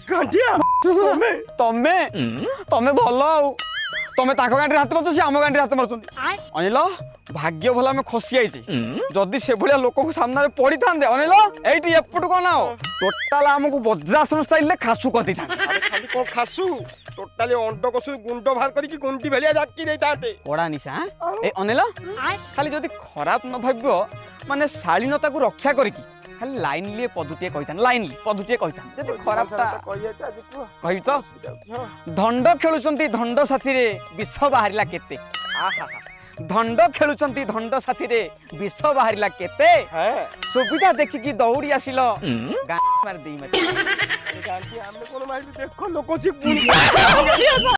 गांठिया तमे तमे तमे भल आउ तमे ताको गांडी हाथ मारछ से आम गांडी हाथ मारछ अनिल भाग्य भला में खसी आइछि जदी से भलिया लोक को सामने रे पड़ी थांदे अनिल एठी एपटु कोन आओ टोटल हमकु वज्रासन स्टाइल ले खासु कर दी था खाली को खासु टोटली अंड कसु गुंड बाहर करके गुंडी भेलिया जाकी देता पड़ा निशा ए अनिल खाली जदी खराब न भाग्य माने शालीनता को रक्षा करकी खाली लाइन लिए पदुटिए कहितान लाइन लिए पदुटिए कहितान जदी खराबटा कहि तो धंड खेलुचंती धंड साथी रे विष बाहरिला केते आहा धंड खेलुचंती धंड साथी रे विष बाहरिला केते सुविधा देखि कि दौड़ी आसिलो गां मार देई मते गांठी हमने कोन माइल देखो लोको छी